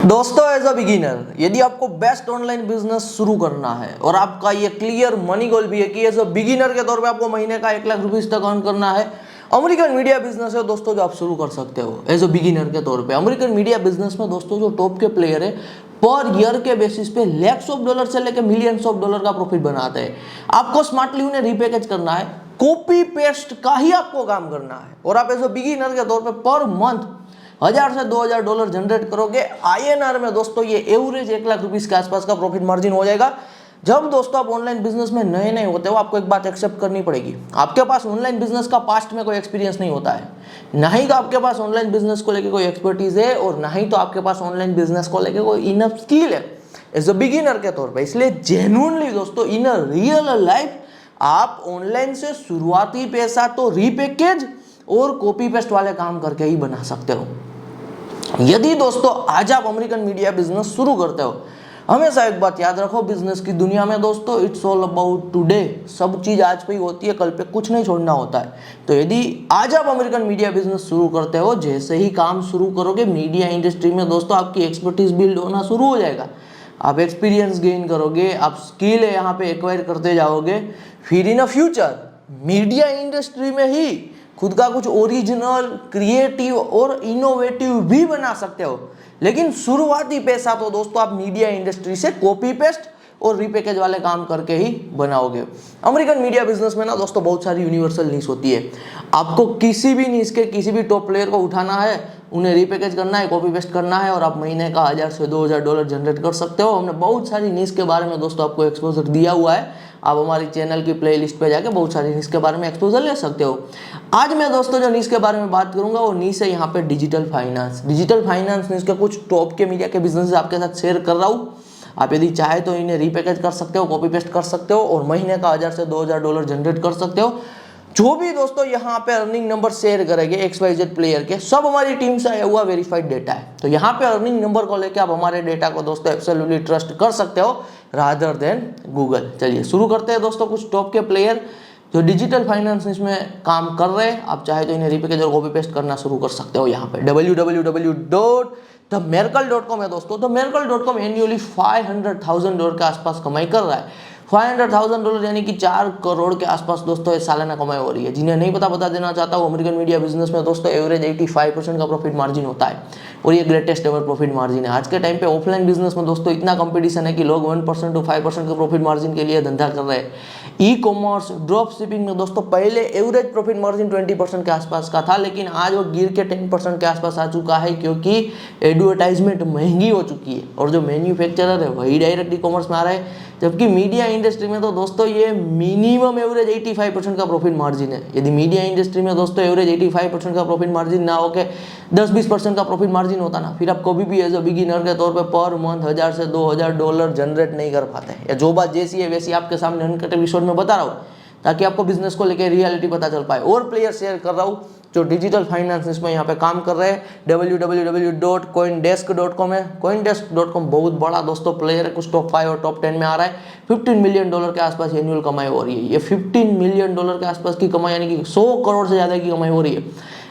दोस्तों as a beginner यदि आपको बेस्ट ऑनलाइन बिजनेस शुरू करना है और आपका ये क्लियर मनी गोल भी है कि एज अ बिगिनर के तौर पे आपको महीने का 1 लाख रुपीस तक अर्न करना है, अमेरिकन मीडिया बिजनेस है दोस्तों जो आप शुरू कर सकते हो एज अ बिगिनर के तौर पे। अमेरिकन मीडिया बिजनेस में दोस्तों जो टॉप के प्लेयर है पर ईयर के बेसिस पे लैक्स ऑफ डॉलर से लेकर मिलियंस ऑफ डॉलर का प्रॉफिट बनाते हैं। आपको स्मार्टली उन्हें रीपैकेज करना है, कॉपी पेस्ट का ही आपको काम करना है और आप एज अ बिगिनर के तौर पर मंथ 1000 से 2000 डॉलर जनरेट करोगे। आईएनआर में दोस्तों ये एवरेज 1 लाख रुपीस के आसपास का प्रॉफिट मार्जिन हो जाएगा। जब दोस्तों आप ऑनलाइन बिजनेस में नए नए होते हो आपको एक बात एक्सेप्ट करनी पड़ेगी, आपके पास ऑनलाइन बिजनेस का पास्ट में कोई एक्सपीरियंस नहीं होता है, ना ही तो आपके पास ऑनलाइन बिजनेस को लेकर कोई एक्सपर्टीज है और ना ही तो आपके पास ऑनलाइन बिजनेस को लेकर कोई इनफ स्किल है एज अ बिगिनर के तौर पर। इसलिए जेन्युइनली दोस्तों इन अ रियल लाइफ आप ऑनलाइन से शुरुआती पैसा तो रीपैकेज और कॉपी पेस्ट वाले काम करके ही बना सकते हो। यदि दोस्तों आज आप अमेरिकन मीडिया बिजनेस शुरू करते हो, हमेशा एक बात याद रखो, बिजनेस की दुनिया में दोस्तों इट्स ऑल अबाउट टुडे। सब चीज आज पे ही होती है, कल पे कुछ नहीं छोड़ना होता है। तो यदि आज आप अमेरिकन मीडिया बिजनेस शुरू करते हो, जैसे ही काम शुरू करोगे मीडिया इंडस्ट्री में दोस्तों आपकी एक्सपर्टीज बिल्ड होना शुरू हो जाएगा, आप एक्सपीरियंस गेन करोगे, आप स्किल है यहाँ पे एक्वायर करते जाओगे, फिर इन अ फ्यूचर मीडिया इंडस्ट्री में ही खुद का कुछ ओरिजिनल क्रिएटिव और इनोवेटिव भी बना सकते हो। लेकिन शुरुआती पैसा तो दोस्तों आप मीडिया इंडस्ट्री से कॉपी पेस्ट और रीपैकेज वाले काम करके ही बनाओगे। अमेरिकन मीडिया बिजनेस में ना दोस्तों बहुत सारी यूनिवर्सल नीश होती है। आपको किसी भी नीश के किसी भी टॉप प्लेयर को उठाना है, उन्हें रीपैकेज करना है, कॉपी पेस्ट करना है और आप महीने का 1000 से 2000 डॉलर जनरेट कर सकते हो। हमने बहुत सारी नीश के बारे में दोस्तों आपको एक्सपोजर दिया हुआ है, आप हमारी चैनल की प्लेलिस्ट पे जाके बहुत सारी नीश के बारे में एक्सपोजर ले सकते हो। आज मैं दोस्तों जो नीश के बारे में बात करूंगा वो नीश है यहाँ पे डिजिटल फाइनेंस। डिजिटल फाइनेंस नीश के कुछ टॉप के मीडिया के बिजनेस आपके साथ शेयर कर रहा हूँ। आप यदि चाहे तो इन्हें रीपैकेज कर सकते हो, कॉपी पेस्ट कर सकते हो और महीने का 1000 से 2000 डॉलर जनरेट कर सकते हो। जो भी दोस्तों यहाँ पे अर्निंग नंबर शेयर करेंगे XYZ प्लेयर के, सब हमारी टीम से आया हुआ वेरीफाइड डेटा है। तो यहाँ पे अर्निंग नंबर को लेके आप हमारे डेटा को दोस्तों एब्सोल्युटली ट्रस्ट कर सकते हो रादर देन गूगल। चलिए शुरू करते हैं दोस्तों कुछ टॉप के प्लेयर जो डिजिटल फाइनेंस इसमें काम कर रहे हैं। आप चाहे तो इन्हें रीपैकेज और कॉपी पेस्ट करना शुरू कर सकते हो। यहाँ पे www.themiracle.com है दोस्तों। themiracle.com एनुअली $500,000 के आसपास कमाई कर रहा है। $500,000 यानी कि 4 करोड़ के आसपास दोस्तों ये सालाना कमाई हो रही है। जिन्हें नहीं पता बता देना चाहता हूँ, अमेरिकन मीडिया बिजनेस में दोस्तों एवरेज 85% का प्रॉफिट मार्जिन होता है और ये ग्रेटेस्ट एवर प्रॉफिट मार्जिन है। आज के टाइम पे ऑफलाइन बिजनेस में दोस्तों इतना कंपटीशन है कि लोग 1% to 5% के प्रॉफिट मार्जिन के लिए धंधा कर रहे हैं। ई कॉमर्स ड्रॉप शिपिंग में दोस्तों पहले एवरेज प्रॉफिट मार्जिन 20% के आसपास का था, लेकिन आज वो गिर के 10% के आसपास आ चुका है क्योंकि एडवर्टाइजमेंट महंगी हो चुकी है और जो मैन्युफैक्चरर है वही डायरेक्ट ई कॉमर्स में आ रहा है। जबकि मीडिया इंडस्ट्री में तो दोस्तों ये मिनिमम एवरेज 85% का प्रॉफिट मार्जिन है। यदि मीडिया इंडस्ट्री में दोस्तों एवरेज 85% का प्रॉफिट मार्जिन ना होके 10-20% का प्रॉफिट मार्जिन होता ना, फिर आप कभी भी एज अ बिगिनर के तौर पे पर मंथ 1000 से 2000 डॉलर जनरेट नहीं कर पाते। या जो बात जैसी है वैसी आपके सामने अनकट एपिसोड में बता रहा हूँ ताकि आपको बिजनेस को लेकर रियलिटी पता चल पाए। और प्लेयर शेयर कर रहा हूँ जो डिजिटल फाइनेंस इसमें यहाँ पे काम कर रहे हैं। www.coindesk.com है। coindesk.com बहुत बड़ा दोस्तों प्लेयर है, कुछ टॉप 5 और टॉप 10 में आ रहा है। $15 मिलियन के आसपास एनुअल कमाई हो रही है। ये $15 मिलियन के आसपास की कमाई यानी कि 100 करोड़ से ज़्यादा की कमाई हो रही है।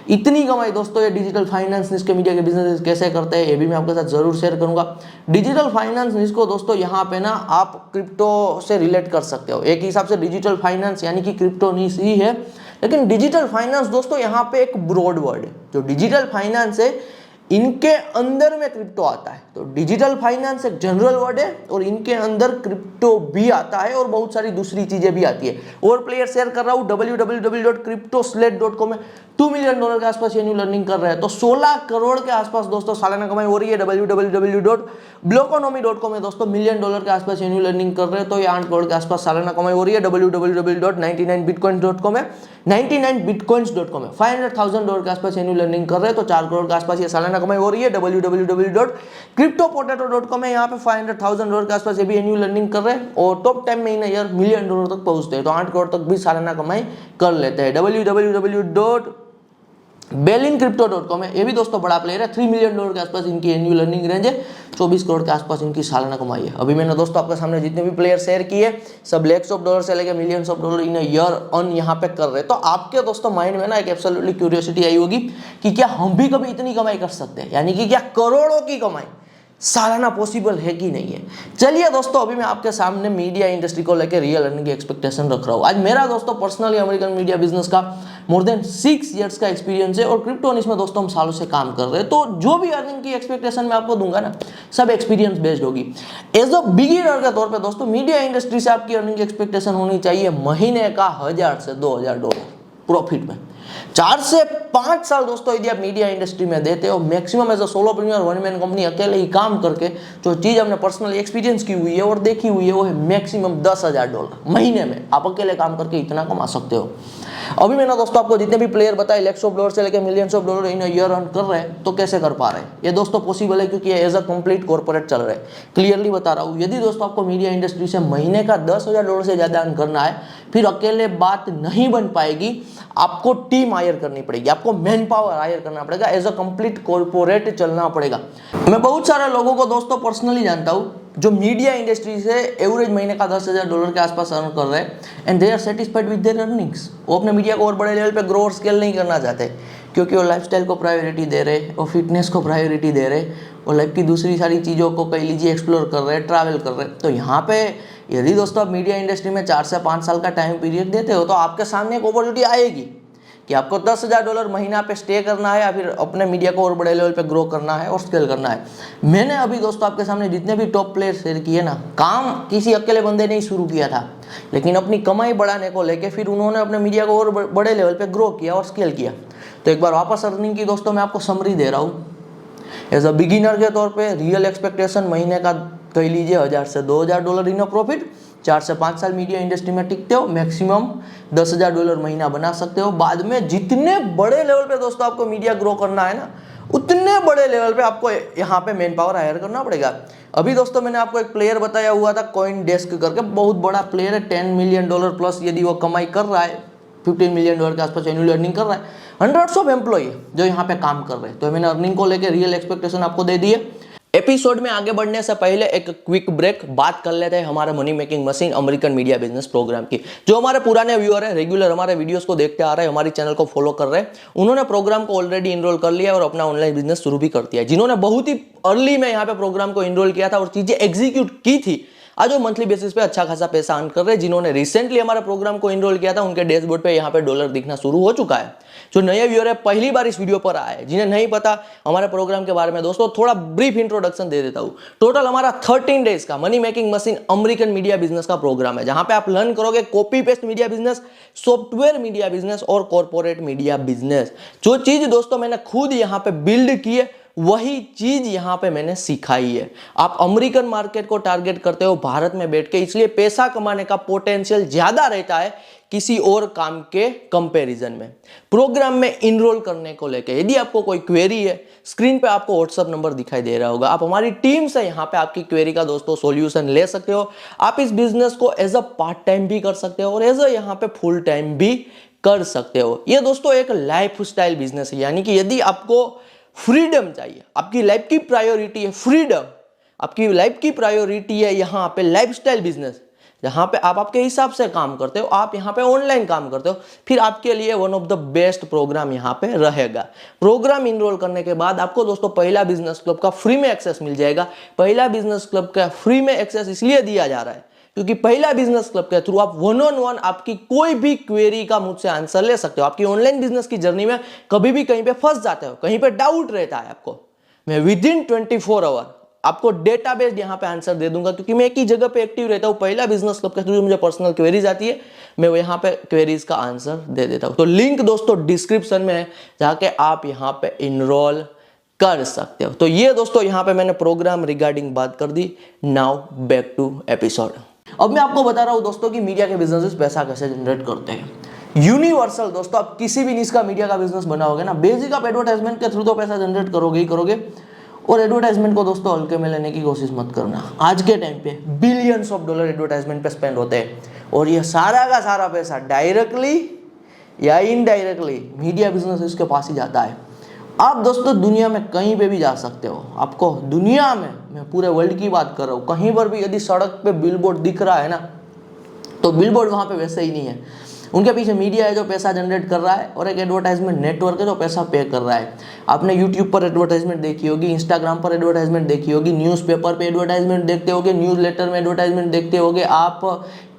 इतनी कमाई दोस्तों ये डिजिटल फाइनेंस इसके मीडिया के बिजनेस कैसे करते हैं ये भी मैं आपके साथ जरूर शेयर करूंगा। डिजिटल फाइनेंस इसको दोस्तों यहाँ पे ना आप क्रिप्टो से रिलेट कर सकते हो। एक हिसाब से डिजिटल फाइनेंस यानी कि क्रिप्टो नीश ही है, लेकिन डिजिटल फाइनेंस दोस्तों यहाँ पे एक ब्रॉड वर्ड है। जो डिजिटल फाइनेंस है इनके अंदर में क्रिप्टो आता है। तो डिजिटल फाइनेंस एक जनरल वर्ड है और इनके अंदर क्रिप्टो भी आता है और बहुत सारी दूसरी चीजें भी आती है। और प्लेयर शेयर कर रहा हूँ www.cryptoslate.com में $2 मिलियन के आसपास एनुअल अर्निंग कर रहे हैं। तो 16 करोड़ के आसपास दोस्तों सालाना कमाई हो रही है। www.bloconomy.com में दोस्तों $1 मिलियन के आसपास एनुअल अर्निंग कर रहे हैं। तो ये 8 करोड़ के आसपास सालाना कमाई हो रही है। www.99bitcoins.com है। 99bitcoins.com है। $500,000 के आसपास एनुअल अर्निंग कर रहे हैं। तो 4 करोड़ के आसपास ये सालाना कमाई हो रही है। www.cryptopotato.com है। यहाँ पे $500,000 के आसपास ये भी एनुअल अर्निंग कर रहे हैं और टॉप 10 में इन ईयर $1 मिलियन तक पहुंचते हैं। तो 8 करोड़ तक भी सालाना कमाई कर लेते हैं। www.bellincrypto.com है। ये भी दोस्तों बड़ा प्लेयर है। $3 मिलियन के आसपास इनकी एनुअल अर्निंग रेंज है। 24 करोड़ के आसपास इनकी सालाना कमाई है। अभी मैंने दोस्तों आपके सामने जितने भी प्लेयर शेयर किए सब लैक्स ऑफ डॉलर से लेकर millions of dollar in year earn यहाँ पे कर रहे हैं। तो आपके दोस्तों माइंड में ना एक एब्सोल्युटली क्यूरियोसिटी आई होगी कि क्या हम भी कभी इतनी कमाई कर सकते हैं, यानी कि क्या करोड़ों की कमाई। सालाना पॉसिबल है कि नहीं है। चलिए दोस्तों, अभी मैं आपके सामने मीडिया इंडस्ट्री को लेकर रियल अर्निंग की एक्सपेक्टेशन रख रहा हूँ। आज मेरा दोस्तों पर्सनली अमेरिकन मीडिया बिजनेस का मोर देन 6 इयर्स का एक्सपीरियंस है और क्रिप्टो इसमें दोस्तों हम सालों से काम कर रहे हैं। तो जो भी अर्निंग की एक्सपेक्टेशन मैं आपको दूंगा ना, सब एक्सपीरियंस बेस्ड होगी। एज अ बिगिनर के तौर पर दोस्तों मीडिया इंडस्ट्री से आपकी अर्निंग की एक्सपेक्टेशन होनी चाहिए महीने का $1000 से $2000 प्रॉफिट में। 4 से 5 साल दोस्तों यदि आप मीडिया इंडस्ट्री में देते हो, maximum as a solopreneur one man company अकेले ही काम करके जो चीज़ हमने पर्सनली एक्सपीरियंस की हुई है और देखी हुई है वो है मैक्सिमम $10,000 महीने में। आप अकेले काम करके इतना कमा सकते हो। अभी मैंने दोस्तों आपको जितने भी प्लेयर बताए लैक्स ऑफ डॉलर से लेकर millions of dollar in year earn कर रहे हैं, तो कैसे कर पा रहे हैं ये दोस्तों पॉसिबल है क्योंकि एज अ कंप्लीट कॉर्पोरेट चल रहे हैं। क्लियरली बता रहा हूँ, यदि दोस्तों आपको मीडिया इंडस्ट्री से महीने का $10,000 से ज़्यादा अर्न करना है, फिर अकेले बात नहीं बन पाएगी। आपको टीम हायर करनी पड़ेगी, आपको मैन पावर हायर करना पड़ेगा, एज अ कंप्लीट कॉर्पोरेट चलना पड़ेगा। मैं बहुत सारे लोगों को दोस्तों पर्सनली जानता हूँ जो मीडिया इंडस्ट्री से एवरेज महीने का $10,000 के आसपास अर्न कर रहे हैं and they are satisfied with their earnings. वो अपने मीडिया को और बड़े लेवल पे ग्रो और स्केल नहीं करना चाहते क्योंकि वो लाइफस्टाइल को प्रायोरिटी दे रहे, वो फिटनेस को प्रायोरिटी दे रहे, वो लाइफ की दूसरी सारी चीज़ों को कह लीजिए एक्सप्लोर कर रहे, ट्रैवल कर रहे। तो यहाँ पे यदि दोस्तों आप मीडिया इंडस्ट्री में 4 से 5 साल का टाइम पीरियड देते हो तो आपके सामने एक अपॉर्चुनिटी आएगी कि आपको $10,000 महीना पे स्टे करना है या फिर अपने मीडिया को और बड़े लेवल पे ग्रो करना है और स्केल करना है। मैंने अभी दोस्तों आपके सामने जितने भी टॉप प्लेयर शेयर किए ना, काम किसी अकेले बंदे ने ही शुरू किया था, लेकिन अपनी कमाई बढ़ाने को लेके फिर उन्होंने अपने मीडिया को और बड़े लेवल पे ग्रो किया और स्केल किया। तो एक बार वापस अर्निंग की दोस्तों मैं आपको समरी दे रहा हूँ। एज अ बिगिनर के तौर पे रियल एक्सपेक्टेशन महीने का कह लीजिए $1000 से $2000 इन प्रॉफिट। 4 से 5 साल मीडिया इंडस्ट्री में टिकते हो, मैक्सिमम $10,000 महीना बना सकते हो। बाद में जितने बड़े लेवल पे दोस्तों आपको मीडिया ग्रो करना है ना, उतने बड़े लेवल पे आपको यहाँ पे मैन पावर हायर करना पड़ेगा। अभी दोस्तों मैंने आपको एक प्लेयर बताया हुआ था कॉइन डेस्क करके, बहुत बड़ा प्लेयर है, $10 मिलियन प्लस यदि वो कमाई कर रहा है, $15 मिलियन के आसपास एनुअल अर्निंग कर रहा है। हंड्रेड्स ऑफ एम्प्लॉई जो यहाँ पे काम कर रहे हैं। तो मैंने अर्निंग को लेकर रियल एक्सपेक्टेशन आपको दे दी है। एपिसोड में आगे बढ़ने से पहले एक क्विक ब्रेक, बात कर लेते हैं हमारे money making machine American media business program की। जो हमारे पुराने व्यूअर है, रेगुलर हमारे वीडियोस को देखते आ रहे हैं, हमारी चैनल को फॉलो कर रहे हैं, उन्होंने प्रोग्राम को ऑलरेडी इनरोल कर लिया और अपना ऑनलाइन बिजनेस शुरू भी कर दिया। जिन्होंने बहुत ही अर्ली में यहाँ पे प्रोग्राम को इनरोल किया था और चीजें एग्जीक्यूट की थी, आज वो मंथली बेसिस पे अच्छा खासा पैसा अर्न कर रहे हैं। जिन्होंने रिसेंटली हमारे प्रोग्राम को इनरोल किया था उनके डैशबोर्ड पे यहाँ पे डॉलर दिखना शुरू हो चुका है। जो नए व्यूअर है पहली बार इस वीडियो पर आए, जिन्हें नहीं पता हमारे प्रोग्राम के बारे में, दोस्तों थोड़ा ब्रीफ इंट्रोडक्शन दे देता हूँ। टोटल हमारा 13 डेज का money making machine American media business का प्रोग्राम है, जहां पे आप लर्न करोगे copy paste media business, software media business और कॉर्पोरेट मीडिया बिजनेस। जो चीज दोस्तों मैंने खुद यहाँ पे बिल्ड की है वही चीज यहां पे मैंने सिखाई है। आप अमेरिकन मार्केट को टारगेट करते हो भारत में बैठ के, इसलिए पैसा कमाने का पोटेंशियल ज्यादा रहता है किसी और काम के कंपैरिजन में। प्रोग्राम में इनरोल करने को लेके यदि आपको कोई क्वेरी है, स्क्रीन पे आपको व्हाट्सएप नंबर दिखाई दे रहा होगा, आप हमारी टीम से यहाँ पे आपकी क्वेरी का दोस्तों सॉल्यूशन ले सकते हो। आप इस बिजनेस को एज अ पार्ट टाइम भी कर सकते हो और एज अ यहाँ पे फुल टाइम भी कर सकते हो। ये दोस्तों एक लाइफ स्टाइल बिजनेस है, यानी कि यदि आपको फ्रीडम चाहिए, आपकी लाइफ की प्रायोरिटी है फ्रीडम, आपकी लाइफ की प्रायोरिटी है यहाँ पे लाइफस्टाइल बिजनेस, जहां पे आप आपके हिसाब से काम करते हो, आप यहाँ पे ऑनलाइन काम करते हो, फिर आपके लिए one of the best program यहाँ पे रहेगा। प्रोग्राम इनरोल करने के बाद आपको दोस्तों पहला बिजनेस क्लब का फ्री में एक्सेस मिल जाएगा। पहला बिजनेस क्लब का फ्री में एक्सेस इसलिए दिया जा रहा है क्योंकि पहला बिजनेस क्लब के थ्रू आप 1-on-1 आपकी कोई भी क्वेरी का मुझसे आंसर ले सकते हो। आपकी ऑनलाइन बिजनेस की जर्नी में कभी भी कहीं पे फंस जाते हो, कहीं पे डाउट रहता है आपको, मैं विदिन 24 आवर आपको डेटा बेस्ड यहाँ पे आंसर दे दूंगा, क्योंकि मैं एक ही जगह पे एक्टिव रहता हूँ। पहला बिजनेस क्लब के थ्रू मुझे पर्सनल क्वेरीज आती है, मैं यहाँ पे क्वेरीज का आंसर दे देता हूँ। तो लिंक दोस्तों डिस्क्रिप्शन में है, जाके आप यहाँ पे इनरोल कर सकते हो। तो ये दोस्तों यहाँ पे मैंने प्रोग्राम रिगार्डिंग बात कर दी। Now back to episode. अब मैं आपको बता रहा हूँ दोस्तों कि मीडिया के बिजनेस पैसा कैसे जनरेट करते हैं। यूनिवर्सल दोस्तों, आप किसी भी निश का मीडिया का बिजनेस बनाओगे ना, बेसिक आप एडवर्टाइजमेंट के थ्रू तो पैसा जनरेट करोगे ही करोगे, और एडवर्टाइजमेंट को दोस्तों हल्के में लेने की कोशिश मत करना। आज के टाइम पे बिलियंस ऑफ डॉलर एडवर्टाइजमेंट पे स्पेंड होते हैं और ये सारा का सारा पैसा डायरेक्टली या इनडायरेक्टली मीडिया बिजनेस इसके पास ही जाता है। आप दोस्तों दुनिया में कहीं पे भी जा सकते हो, आपको दुनिया में, मैं पूरे वर्ल्ड की बात कर रहा हूँ, कहीं पर भी यदि सड़क पे बिलबोर्ड दिख रहा है ना, तो बिलबोर्ड वहाँ पे वैसे ही नहीं है। उनके पीछे मीडिया है जो पैसा जनरेट कर रहा है, और एक एडवर्टाइजमेंट नेटवर्क है जो पैसा पे कर रहा है। आपने यूट्यूब पर एडवर्टाइजमेंट देखी होगी, इंस्टाग्राम पर एडवर्टाइजमेंट देखी होगी, न्यूज़पेपर पे एडवर्टाइजमेंट देखते होगे, न्यूज़ लेटर में एडवर्टाइजमेंट देखते होगे, आप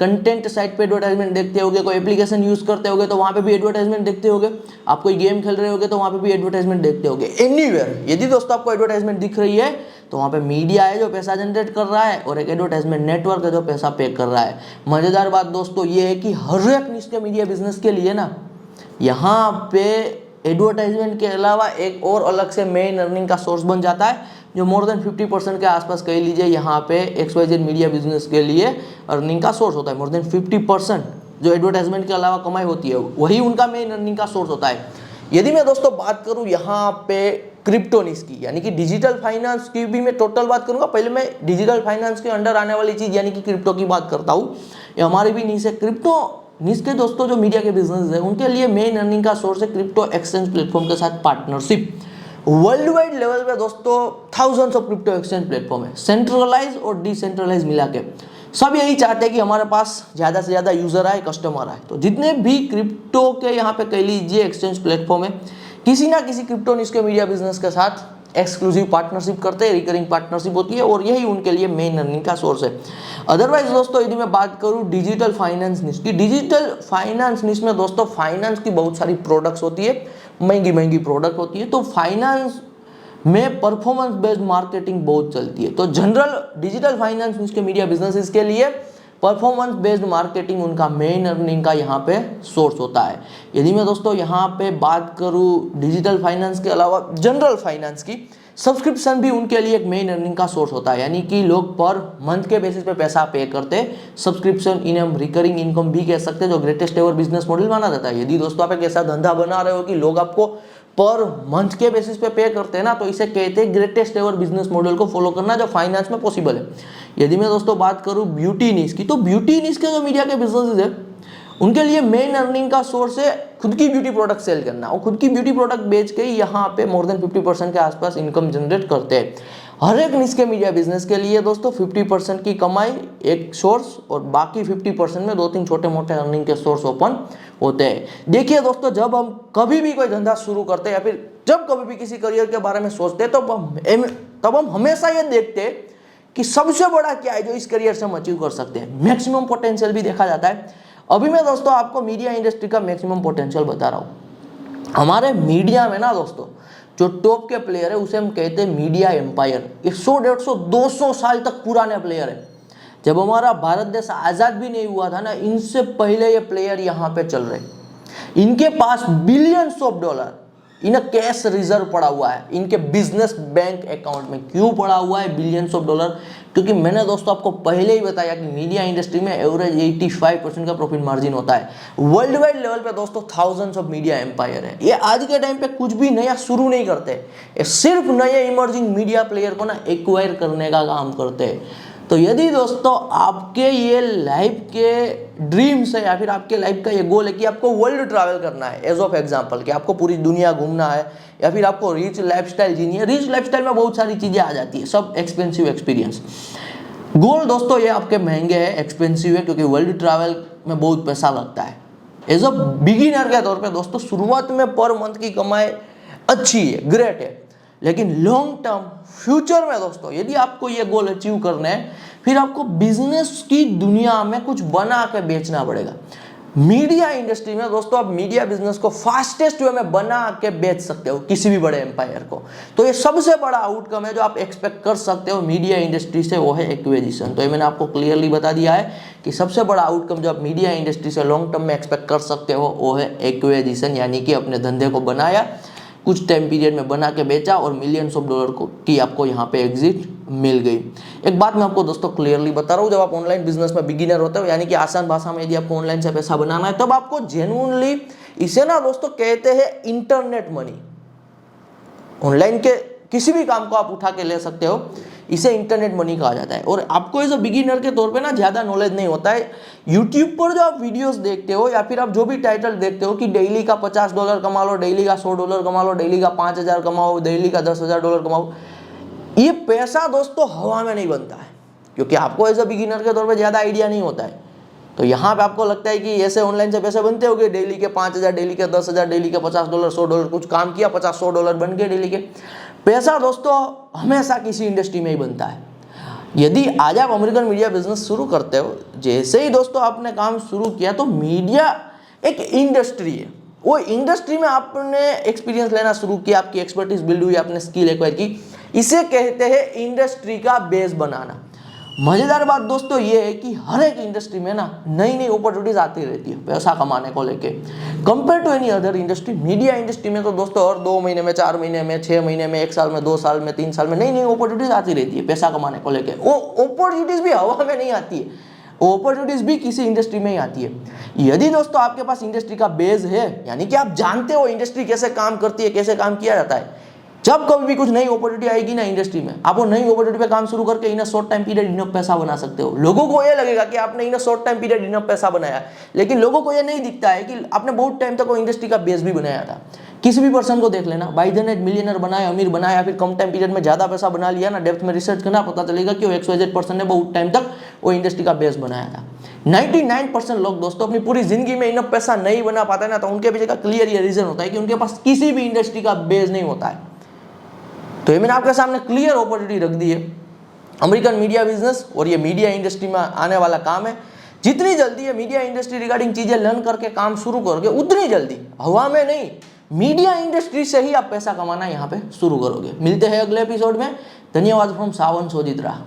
कंटेंट साइट पे एडवर्टाइजमेंट देखते होगे, कोई एप्लीकेशन यूज करते होगे तो वहाँ पे भी एडवर्टाइजमेंट देखते होगे, आप कोई गेम खेल रहे होगे तो वहाँ पे भी एडवर्टाइजमेंट देखते होगे। एनीवेयर यदि दोस्तों आपको एडवर्टाइजमेंट दिख रही है तो वहाँ पे मीडिया है जो पैसा जनरेट कर रहा है, और एक एडवर्टाइजमेंट नेटवर्क है जो पैसा पे कर रहा है। मजेदार बात दोस्तों ये है कि हर एक निश के मीडिया बिजनेस के लिए ना यहाँ पे एडवर्टाइजमेंट के अलावा एक और अलग से मेन अर्निंग का सोर्स बन जाता है, जो मोर देन 50% के आसपास कह लीजिए यहाँ पे XYZ मीडिया बिजनेस के लिए अर्निंग का सोर्स होता है। मोर देन 50% जो एडवर्टाइजमेंट के अलावा कमाई होती है वही उनका मेन अर्निंग का सोर्स होता है। यदि मैं दोस्तों बात करूँ यहाँ पे क्रिप्टो निश की, यानी कि डिजिटल फाइनेंस की भी मैं टोटल बात करूंगा, पहले मैं डिजिटल फाइनेंस के अंडर आने वाली चीज यानी कि क्रिप्टो की बात करता हूँ। ये हमारी भी निश है। क्रिप्टो निश के दोस्तों जो मीडिया के बिजनेस है उनके लिए मेन अर्निंग का सोर्स है क्रिप्टो एक्सचेंज प्लेटफॉर्म के साथ पार्टनरशिप। वर्ल्ड वाइड लेवल पे दोस्तों thousands of crypto exchange platform है, सेंट्रलाइज और डिसेंट्रलाइज मिला के। सब यही चाहते हैं कि हमारे पास ज़्यादा से ज़्यादा यूजर आए, कस्टमर आए। तो जितने भी क्रिप्टो के यहाँ पे कह लीजिए एक्सचेंज प्लेटफॉर्म है, किसी ना किसी क्रिप्टो निश के मीडिया बिजनेस के साथ एक्सक्लूसिव पार्टनरशिप करते हैं, रिकरिंग पार्टनरशिप होती है, और यही उनके लिए मेन अर्निंग का सोर्स है। अदरवाइज दोस्तों यदि मैं बात करूं डिजिटल फाइनेंस निश की, डिजिटल फाइनेंस निश में दोस्तों फाइनेंस की बहुत सारी प्रोडक्ट्स होती है, महंगी महंगी प्रोडक्ट होती है। तो फाइनेंस में परफॉर्मेंस बेस्ड मार्केटिंग बहुत चलती है। तो जनरल डिजिटल फाइनेंस निश के मीडिया बिजनेसेस के लिए परफॉर्मेंस बेस्ड मार्केटिंग उनका मेन अर्निंग का यहाँ पे सोर्स होता है। यदि मैं दोस्तों यहाँ पे बात करूँ डिजिटल फाइनेंस के अलावा जनरल फाइनेंस की, सब्सक्रिप्शन भी उनके लिए एक मेन अर्निंग का सोर्स होता है, यानी कि लोग पर मंथ के बेसिस पे पैसा पे करते हैं। सब्सक्रिप्शन इनकम, रिकरिंग इनकम भी कह सकते हैं, जो ग्रेटेस्ट एवर बिजनेस मॉडल माना जाता है। यदि दोस्तों आप एक ऐसा धंधा बना रहे हो कि लोग आपको पर मंथ के बेसिस पे करते हैं ना, तो इसे कहते हैं ग्रेटेस्ट एवर बिजनेस मॉडल को फॉलो करना, जो फाइनेंस में पॉसिबल है। यदि मैं दोस्तों बात करूं ब्यूटी निश की, तो ब्यूटी निश के जो मीडिया के बिजनेसेस है उनके लिए मेन अर्निंग का सोर्स है खुद की ब्यूटी प्रोडक्ट सेल करना, और खुद की ब्यूटी प्रोडक्ट बेच के यहाँ पे मोर देन 50% के आसपास इनकम जनरेट करते हैं। हर एक निश के मीडिया बिजनेस के लिए दोस्तों 50% की कमाई एक सोर्स, और बाकी 50% में 2-3 छोटे मोटे अर्निंग के सोर्स ओपन होते हैं। देखिए दोस्तों, जब हम कभी भी कोई धंधा शुरू करते हैं या फिर जब कभी भी किसी करियर के बारे में सोचते हैं, तब हम हमेशा ये देखते हैं कि सबसे बड़ा क्या है जो इस करियर से हम अचीव कर सकते हैं। मैक्सिमम पोटेंशियल भी देखा जाता है। अभी मैं दोस्तों आपको मीडिया इंडस्ट्री का मैक्सिमम पोटेंशियल बता रहा हूँ। हमारे मीडिया में ना दोस्तों जो टॉप के प्लेयर है उसे हम कहते हैं मीडिया एम्पायर। 100, 150, 200 साल तक पुराने प्लेयर है। जब हमारा भारत देश आज़ाद भी नहीं हुआ था ना, इनसे पहले ये प्लेयर यहाँ पे चल रहे। इनके पास billions of dollar in cash reserve पड़ा हुआ है इनके बिजनेस बैंक अकाउंट में। क्यों पड़ा हुआ है बिलियंस ऑफ डॉलर? क्योंकि मैंने दोस्तों आपको पहले ही बताया कि मीडिया इंडस्ट्री में एवरेज 85% का प्रॉफिट मार्जिन होता है। वर्ल्ड वाइड लेवल पे दोस्तों थाउजेंड्स ऑफ मीडिया एम्पायर है। ये आज के टाइम पे कुछ भी नया शुरू नहीं करते, ये सिर्फ नए इमर्जिंग मीडिया प्लेयर को ना एक्वायर करने का काम करते हैं। तो यदि दोस्तों आपके ये लाइफ के ड्रीम्स है या फिर आपके लाइफ का ये गोल है कि आपको वर्ल्ड ट्रैवल करना है, एज ऑफ एग्जांपल कि आपको पूरी दुनिया घूमना है, या फिर आपको रिच लाइफस्टाइल जीनी है। रिच लाइफस्टाइल में बहुत सारी चीज़ें आ जाती है, सब एक्सपेंसिव एक्सपीरियंस। गोल दोस्तों ये आपके महंगे हैं, एक्सपेंसिव है, क्योंकि वर्ल्ड ट्रैवल में बहुत पैसा लगता है। एज अ बिगिनर के तौर पे दोस्तों शुरुआत में पर मंथ की कमाई अच्छी है, ग्रेट है, लेकिन लॉन्ग टर्म फ्यूचर में दोस्तों यदि आपको ये गोल अचीव करना है, फिर आपको बिजनेस की दुनिया में कुछ बना के बेचना पड़ेगा। मीडिया इंडस्ट्री में दोस्तों आप मीडिया बिजनेस को फास्टेस्ट वे में बना के बेच सकते हो किसी भी बड़े एम्पायर को। तो ये सबसे बड़ा आउटकम है जो आप एक्सपेक्ट कर सकते हो मीडिया इंडस्ट्री से, वो है एक्विजिशन। तो ये मैंने आपको क्लियरली बता दिया है कि सबसे बड़ा आउटकम जो आप मीडिया इंडस्ट्री से लॉन्ग टर्म में एक्सपेक्ट कर सकते हो वो है एक्विजिशन, यानी कि अपने धंधे को बनाया, कुछ टाइम पीरियड में बना के बेचा और मिलियंस ऑफ डॉलर की आपको यहाँ पे एग्जिट मिल गई। एक बात मैं आपको दोस्तों क्लियरली बता रहा हूँ, जब आप ऑनलाइन बिजनेस में बिगिनर होते हो, यानी कि आसान भाषा में यदि आपको ऑनलाइन से पैसा बनाना है, तब आपको जेन्युइनली इसे ना दोस्तों कहते हैं इंटरनेट मनी। ऑनलाइन के किसी भी काम को आप उठा के ले सकते हो, इसे इंटरनेट मनी कहा जाता है। और आपको एज अ बिगिनर के तौर पे ना ज़्यादा नॉलेज नहीं होता है। यूट्यूब पर जो आप वीडियोस देखते हो या फिर आप जो भी टाइटल देखते हो कि डेली का $50 कमा लो, डेली का $100 कमा लो, डेली का 5,000 कमाओ, डेली का $10,000 कमाओ, ये पैसा दोस्तों हवा में नहीं बनता है, क्योंकि आपको एज अ बिगिनर के तौर पर ज़्यादा आइडिया नहीं होता है। तो यहाँ पे आपको लगता है कि ऐसे ऑनलाइन से पैसे बनते होंगे, डेली के 5,000, डेली के 10,000, डेली के $50, $100, कुछ काम किया $50-100 बन गए डेली के। पैसा दोस्तों हमेशा किसी इंडस्ट्री में ही बनता है। यदि आज आप अमेरिकन मीडिया बिजनेस शुरू करते हो, जैसे ही दोस्तों आपने काम शुरू किया, तो मीडिया एक इंडस्ट्री है, वो इंडस्ट्री में आपने एक्सपीरियंस लेना शुरू किया, आपकी एक्सपर्टीज बिल्ड हुई, आपने स्किल एक्वायर की, इसे कहते हैं इंडस्ट्री का बेस बनाना। मजेदार बात दोस्तों ये है कि हर एक इंडस्ट्री में ना नई नई अपॉर्चुनिटीज आती रहती है पैसा कमाने को लेके। Compare to any other industry, media industry में तो दोस्तों हर 2 महीने में, 4 महीने में, 6 महीने में, 1 साल में, 2 साल में, 3 साल में नई नई अपॉर्चुनिटीज आती रहती है पैसा कमाने को लेके। वो अपॉर्चुनिटीज भी हवा में नहीं आती है, वो अपॉर्चुनिटीज भी किसी इंडस्ट्री में ही आती है। यदि दोस्तों आपके पास इंडस्ट्री का बेस है, यानी कि आप जानते हो इंडस्ट्री कैसे काम करती है, कैसे काम किया जाता है, जब कभी भी कुछ नई अपॉर्चुनिटी आएगी ना इंडस्ट्री में, आप वो नई अपॉर्चुनिटी पे काम शुरू करके in short time period enough पैसा बना सकते हो। लोगों को ये लगेगा कि आपने in short time period enough पैसा बनाया, लेकिन लोगों को ये नहीं दिखता है कि आपने बहुत टाइम तक वो इंडस्ट्री का बेस भी बनाया था। किसी भी पर्सन को देख लेना, बाय द नेट मिलियनर बनाया, अमीर बनाया, फिर कम टाइम पीरियड में ज्यादा पैसा बना लिया ना, डेप्थ में रिसर्च करना पता चलेगा कि वो XYZ पर्सन ने बहुत टाइम तक वो इंडस्ट्री का बेस बनाया था। 99% लोग दोस्तों अपनी पूरी जिंदगी में इनफ पैसा नहीं बना पाते ना, तो उनके पीछे का क्लियर ये रीजन होता है कि उनके पास किसी भी इंडस्ट्री का बेस नहीं होता है। तो ये मैंने आपके सामने क्लियर अपॉर्चुनिटी रख दी है अमेरिकन मीडिया बिजनेस, और ये मीडिया इंडस्ट्री में आने वाला काम है। जितनी जल्दी ये मीडिया इंडस्ट्री रिगार्डिंग चीजें लर्न करके काम शुरू करोगे, उतनी जल्दी, हवा में नहीं, मीडिया इंडस्ट्री से ही आप पैसा कमाना यहाँ पे शुरू करोगे। मिलते हैं अगले एपिसोड में। धन्यवाद फ्रॉम सावन सोजित्रा।